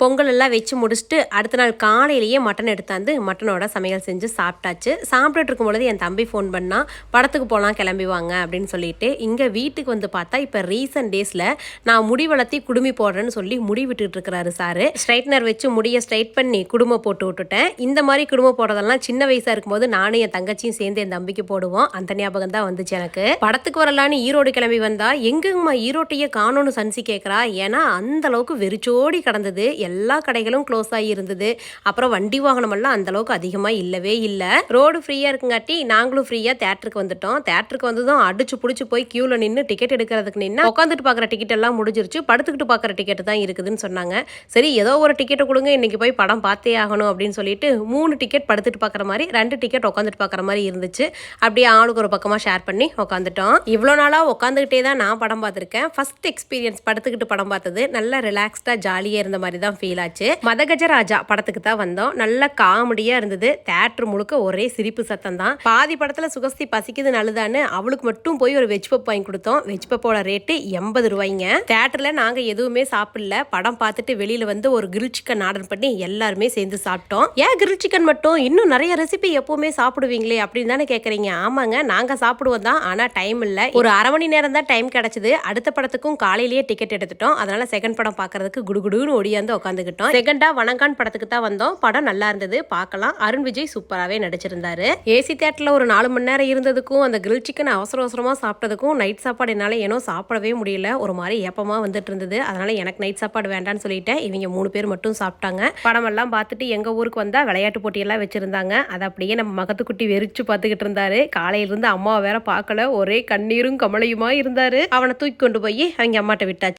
பொங்கல் எல்லாம் வச்சு முடிச்சுட்டு அடுத்த நாள் காலையிலேயே மட்டன் எடுத்தாந்து மட்டனோட சமையல் செஞ்சு சாப்பிட்டாச்சு. சாப்பிட்டுட்டு இருக்கும் பொழுது என் தம்பி ஃபோன் பண்ணா, படத்துக்கு போகலாம் கிளம்பி வாங்க அப்படின்னு சொல்லிட்டு. இங்கே வீட்டுக்கு வந்து பார்த்தா இப்போ ரீசன்ட் டேஸில் நான் முடி வளர்த்தி குடுமி போடுறேன்னு சொல்லி முடி விட்டுட்டு இருக்கிறாரு சாரு. ஸ்ட்ரைட்னர் வச்சு முடியை ஸ்ட்ரைட் பண்ணி குடும்பை போட்டு விட்டுட்டேன். இந்த மாதிரி குடும்பம் போடுறதெல்லாம் சின்ன வயசாக இருக்கும்போது நானும் என் தங்கச்சியும் சேர்ந்து என் தம்பிக்கு போடுவோம். அந்த ஞாபகம் தான் வந்துச்சு எனக்கு. படத்துக்கு வரலான்னு ஈரோடு கிளம்பி வந்தா எங்கம்மா ஈரோட்டையே காணோன்னு சன்சி கேட்குறா. ஏன்னா அந்த அளவுக்கு வெறிச்சோடி கிடந்தது. எல்லா கடைகளும் க்ளோஸ் ஆகி இருந்தது. அப்புறம் வண்டி வாகனம் எல்லாம் அந்த அளவுக்கு அதிகமாக இல்லவே இல்லை. ரோடு ஃப்ரீயாக இருக்குங்காட்டி நாங்களும் ஃப்ரீயாக தேட்டருக்கு வந்துட்டோம். தேட்டருக்கு வந்ததும் அடிச்சு பிடிச்சி போய் கியூவில் நின்று டிக்கெட் எடுக்கிறதுக்கு நின்று உட்காந்துட்டு பார்க்குற டிக்கெட் எல்லாம் முடிஞ்சிருச்சு. படுத்துக்கிட்டு பார்க்குற டிக்கெட் தான் இருக்குதுன்னு சொன்னாங்க. சரி ஏதோ ஒரு டிக்கெட்டை கொடுங்க, இன்னைக்கு போய் படம் பார்த்தே ஆகணும் அப்படின்னு சொல்லிட்டு 3 டிக்கெட் படுத்துட்டு பார்க்குற மாதிரி, 2 டிக்கெட் உட்காந்துட்டு பார்க்குற மாதிரி இருந்துச்சு. அப்படியே ஆளுக்கு ஒரு பக்கமாக ஷேர் பண்ணி உட்காந்துட்டோம். இவ்வளோ நாளாக உட்காந்துக்கிட்டே தான் நான் படம் பார்த்துருக்கேன். ஃபர்ஸ்ட் எக்ஸ்பீரியன்ஸ் படுத்துக்கிட்டு படம் பார்த்தது. நல்லா ரிலாக்ஸ்டாக ஜாலியாக இருந்த மாதிரி தான் ஃபீல் ஆச்சு. மதகஜராஜா படத்துக்கு தான் வந்தோம். நல்ல காமெடியா இருந்தது. தியேட்டர் முழுக்க ஒரே சிரிப்பு சத்தம் தான். பாதி படத்துல சுகஸ்தி பசிக்குது நல்லதான்னு அவளுக்கு மட்டும் போய் ஒரு வெஜ் பப் வாங்கி கொடுத்தோம். வெஜ் பப்போட ரேட்டு 80 ரூபாய்ங்க. தியேட்டர்ல நாங்க எதுவுமே சாப்பிடல. படம் பார்த்துட்டு வெளியில வந்து ஒரு கிரில் சிக்கன் ஆர்டர் பண்ணி எல்லாருமே சேர்ந்து சாப்பிட்டோம். ஏன் கிரில் சிக்கன் மட்டும், இன்னும் நிறைய ரெசிபி எப்பவுமே சாப்பிடுவீங்களே அப்படின்னு தானே கேக்குறீங்க. ஆமாங்க, நாங்க சாப்பிடுவோம் தான், ஆனா டைம் இல்ல. ஒரு அரை மணி நேரம் தான் டைம் கிடைச்சது. அடுத்த படத்துக்கும் காலையிலேயே டிக்கெட் எடுத்துட்டோம். அதனால செகண்ட் படம் பார்க்கறதுக்கு குடுகுடுன்னு ஓடியாந்து உட்காந்துக்கிட்டோம். செகண்டா வணங்கான் படத்துக்கு தான் வந்தோம். படம் நல்லா இருந்தது, பார்க்கலாம். அருண் விஜய் சூப்பராகவே நடிச்சிருந்தாரு. ஏசி தியேட்டர்ல ஒரு 4 மணி நேரம் இருந்ததுக்கும் அந்த கிரில் சிக்கன் அவசர அவசரமா சாப்பிட்டதுக்கும் நைட் சாப்பாடு என்னால ஏனோ சாப்பிடவே முடியல. ஒரு மாதிரி ஏப்பமா வந்துட்டு இருந்தது. அதனால எனக்கு நைட் சாப்பாடு வேண்டான்னு சொல்லிட்டேன். இவங்க 3 பேர் மட்டும் சாப்பிட்டாங்க. படம் எல்லாம் பார்த்துட்டு எங்க ஊருக்கு வந்தா விளையாட்டு போட்டியெல்லாம் வச்சிருந்தாங்க. அதை அப்படியே நம்ம மகத்துக்குட்டி வெறிச்சு பார்த்துக்கிட்டு இருந்தாரு. காலையிலிருந்து அம்மாவை வேற பார்க்கல, ஒரே கண்ணீரும் கமலையுமா இருந்தாரு. அவனை தூக்கி கொண்டு போய் அவங்க அம்மாட்ட விட்டாச்சு.